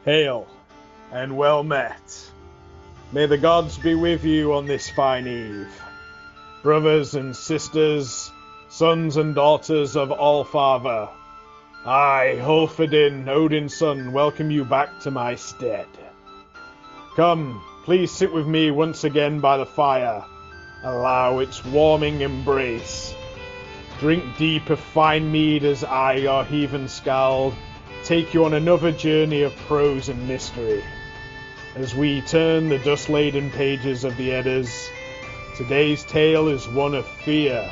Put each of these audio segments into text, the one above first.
Hail, and well met. May the gods be with you on this fine eve. Brothers and sisters, sons and daughters of Allfather, I, Ulfhedinn Odinson, welcome you back to my stead. Come, please sit with me once again by the fire. Allow its warming embrace. Drink deep of fine mead as I, your heathen skald, take you on another journey of prose and mystery. As we turn the dust-laden pages of the Eddas, today's tale is one of fear,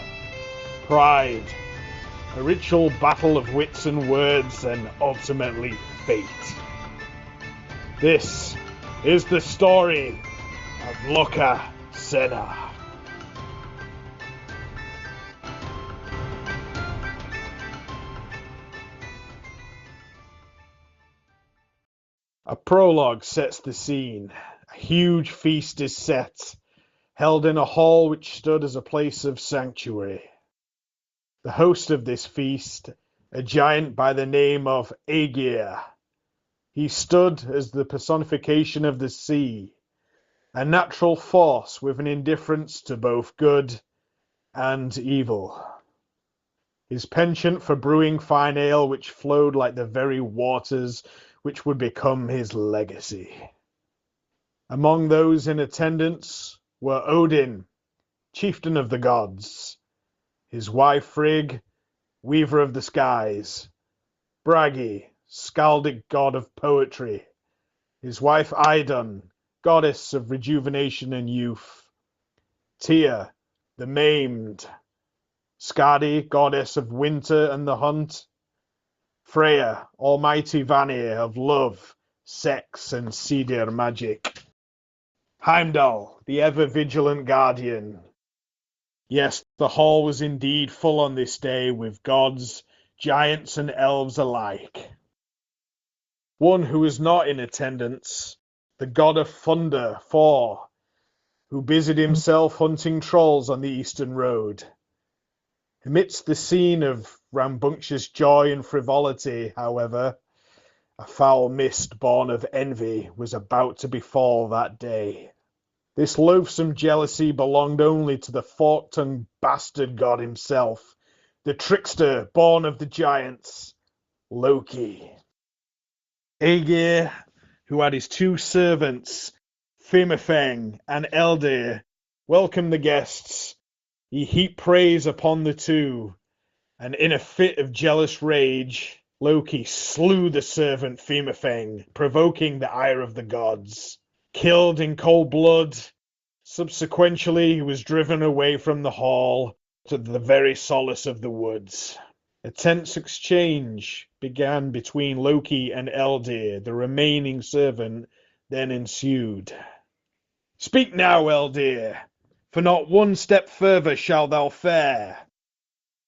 pride, a ritual battle of wits and words, and ultimately fate. This is the story of Lokasenna. A prologue sets the scene. A huge feast is set, held in a hall which stood as a place of sanctuary. The host of this feast, a giant by the name of Aegir. He stood as the personification of the sea, a natural force with an indifference to both good and evil. His penchant for brewing fine ale which flowed like the very waters which would become his legacy. Among those in attendance were Odin, chieftain of the gods, his wife Frigg, weaver of the skies, Bragi, skaldic god of poetry, his wife Idun, goddess of rejuvenation and youth, Tyr, the maimed, Skadi, goddess of winter and the hunt, Freya, almighty Vanir of love, sex, and Seedir magic. Heimdall, the ever-vigilant guardian. Yes, the hall was indeed full on this day with gods, giants, and elves alike. One who was not in attendance, the god of thunder, Thor, who busied himself hunting trolls on the eastern road. Amidst the scene of rambunctious joy and frivolity, however, a foul mist born of envy was about to befall that day. This loathsome jealousy belonged only to the fork-tongued bastard god himself, the trickster born of the giants, Loki. Aegir, who had his two servants, Fimafeng and Eldir, welcomed the guests. He heaped praise upon the two, and in a fit of jealous rage, Loki slew the servant Fimafeng, provoking the ire of the gods. Killed in cold blood, subsequently he was driven away from the hall to the very solace of the woods. A tense exchange began between Loki and Eldir, the remaining servant, then ensued. "Speak now, Eldir, for not one step further shalt thou fare.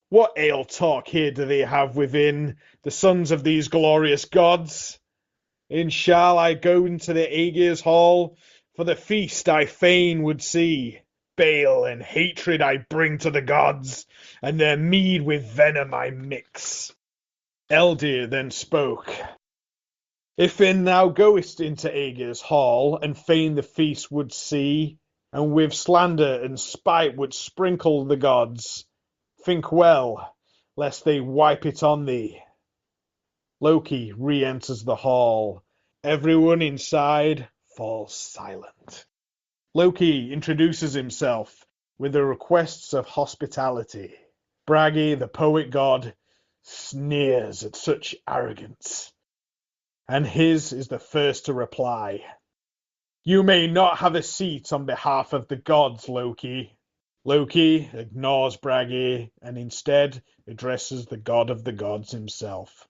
What ale talk here do they have within, the sons of these glorious gods? And shall I go into the Aegir's hall? For the feast I fain would see. Bale and hatred I bring to the gods, and their mead with venom I mix." Eldir then spoke. "If then thou goest into Aegir's hall, and fain the feast would see, and with slander and spite would sprinkle the gods, think well, lest they wipe it on thee." Loki re-enters the hall. Everyone inside falls silent. Loki introduces himself with the requests of hospitality. Bragi, the poet god, sneers at such arrogance, and his is the first to reply. "You may not have a seat on behalf of the gods, Loki." Loki ignores Bragi and instead addresses the god of the gods himself,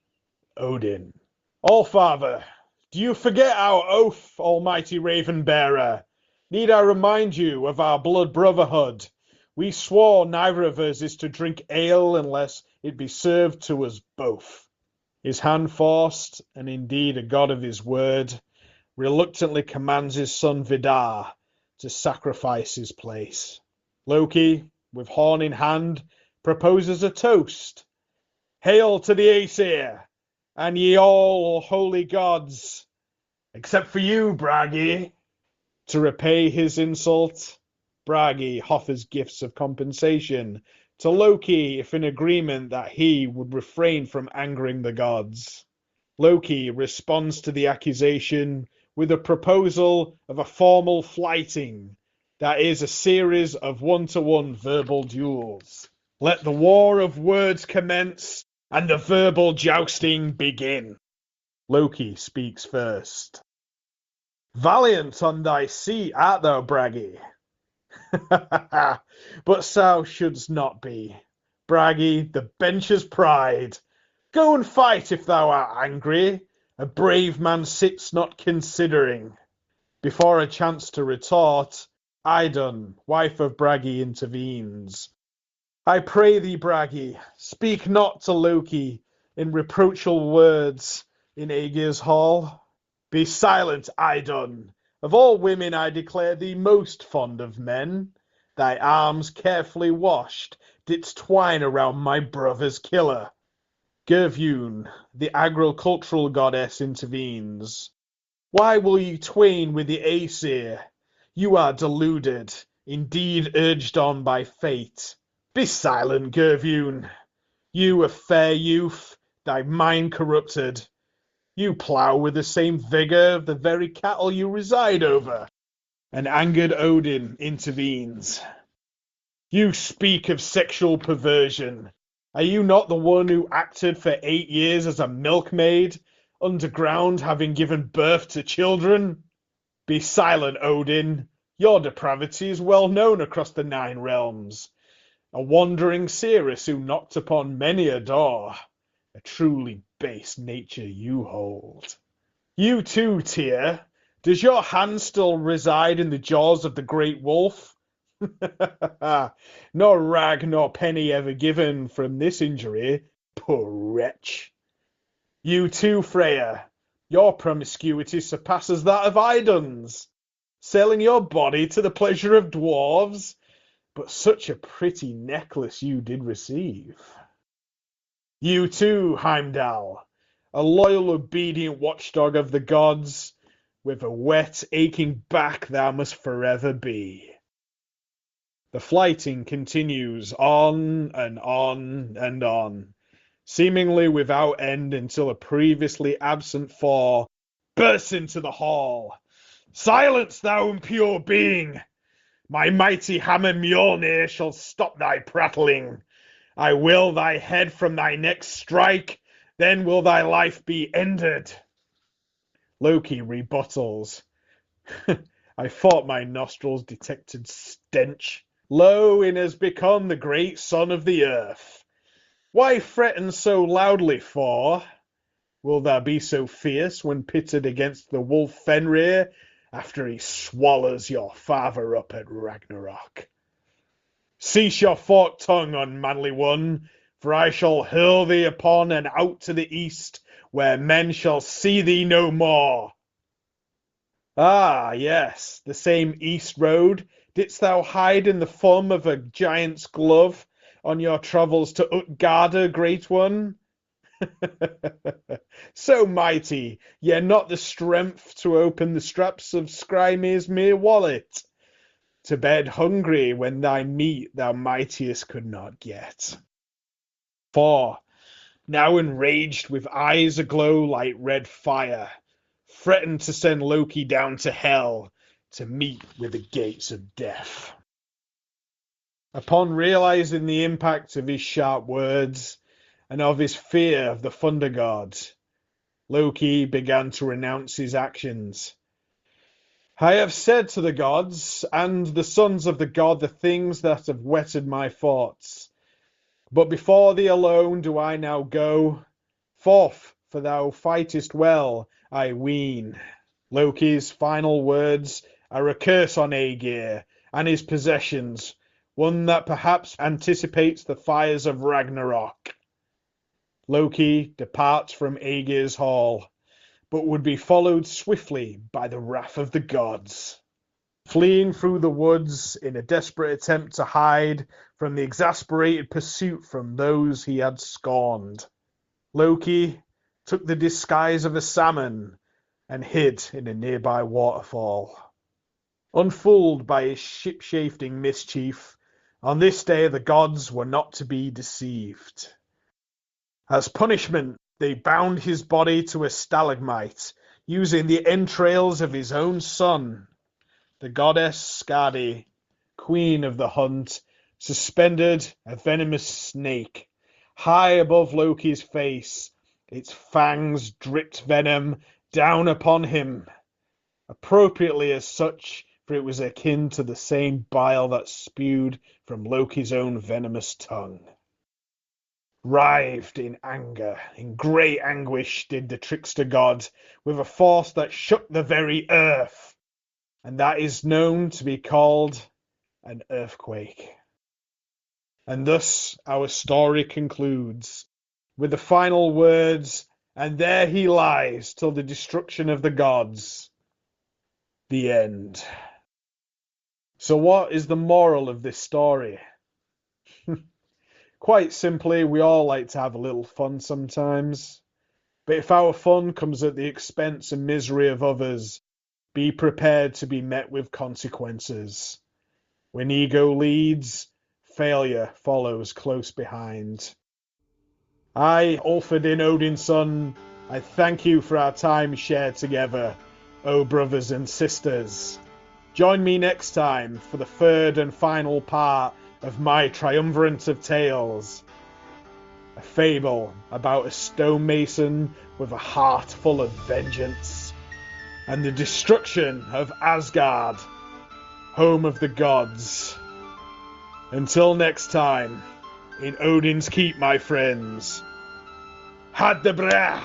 Odin. "Allfather, do you forget our oath, almighty Raven-bearer? Need I remind you of our blood brotherhood? We swore neither of us is to drink ale unless it be served to us both." His hand forced, and indeed a god of his word, reluctantly commands his son Vidar to sacrifice his place. Loki, with horn in hand, proposes a toast. "Hail to the Aesir, and ye all holy gods, Except for you, Bragi. To repay his insult, Bragi offers gifts of compensation to Loki if in agreement that he would refrain from angering the gods. Loki responds to the accusation with a proposal of a formal flighting, that is, a series of one-to-one verbal duels. Let the war of words commence and the verbal jousting begin. Loki speaks first. Valiant on thy seat art thou, Bragi. But thou shouldst not be. Bragi, the bench's pride. Go and fight if thou art angry. A brave man sits not considering. Before a chance to retort, Idun, wife of Bragi, intervenes. I pray thee, Bragi, speak not to Loki in reproachful words in Aegir's hall. Be silent, Idun. Of all women I declare thee most fond of men. Thy arms carefully washed didst twine around my brother's killer. Gervune, the agricultural goddess, intervenes. Why will ye twain with the Aesir? You are deluded, indeed urged on by fate. Be silent, Gervune. You a fair youth, thy mind corrupted. You plough with the same vigour of the very cattle you reside over. An angered Odin intervenes. You speak of sexual perversion. Are you not the one who acted for 8 years as a milkmaid, underground, having given birth to children? Be silent, Odin. Your depravity is well known across the 9 realms. A wandering seeress who knocked upon many a door. A truly base nature you hold. You too, Tyr. Does your hand still reside in the jaws of the great wolf? Nor rag nor penny ever given from this injury, poor wretch. You too, Freya. Your promiscuity surpasses that of Idun's. Selling your body to the pleasure of dwarves, but such a pretty necklace you did receive. You too, Heimdall, a loyal, obedient watchdog of the gods, with a wet, aching back thou must forever be. The flighting continues on and on and on, seemingly without end until a previously absent Thor bursts into the hall. Silence, thou impure being! My mighty hammer Mjolnir shall stop thy prattling. I will thy head from thy neck strike, then will thy life be ended. Loki rebuttals. I thought my nostrils detected stench. Lo, it has become the great son of the earth. Why threaten so loudly, Thor? Will thou be so fierce when pitted against the wolf Fenrir after he swallows your father up at Ragnarok? Cease your forked tongue, unmanly one, for I shall hurl thee upon and out to the east, where men shall see thee no more. Ah, yes, the same east road. Didst thou hide in the thumb of a giant's glove on your travels to Utgarda, great one? So mighty, yet not the strength to open the straps of Skrymir's mere wallet. To bed hungry when thy meat thou mightiest could not get. For, now enraged with eyes aglow like red fire, threatened to send Loki down to hell to meet with the gates of death. Upon realizing the impact of his sharp words and of his fear of the thunder gods, Loki began to renounce his actions. I have said to the gods and the sons of the god the things that have whetted my thoughts. But before thee alone do I now go. Forth, for thou fightest well, I ween. Loki's final words are a curse on Aegir and his possessions, one that perhaps anticipates the fires of Ragnarok. Loki departs from Aegir's hall, but would be followed swiftly by the wrath of the gods. Fleeing through the woods in a desperate attempt to hide from the exasperated pursuit from those he had scorned, Loki took the disguise of a salmon and hid in a nearby waterfall. Unfooled by his ship-shifting mischief, on this day the gods were not to be deceived. As punishment, they bound his body to a stalagmite, using the entrails of his own son. The goddess Skadi, queen of the hunt, suspended a venomous snake high above Loki's face. Its fangs dripped venom down upon him, appropriately as such, for it was akin to the same bile that spewed from Loki's own venomous tongue. Writhed in anger, in great anguish did the trickster god, with a force that shook the very earth, and that is known to be called an earthquake. And thus our story concludes, with the final words, "And there he lies till the destruction of the gods." The end. So what is the moral of this story? Quite simply, we all like to have a little fun sometimes. But if our fun comes at the expense and misery of others, be prepared to be met with consequences. When ego leads, failure follows close behind. I, Ulfhedinn Odinson, I thank you for our time shared together, O brothers and sisters. Join me next time for the third and final part of my triumvirate of tales. A fable about a stonemason with a heart full of vengeance, and the destruction of Asgard, home of the gods. Until next time, in Odin's Keep, my friends. Had the brah!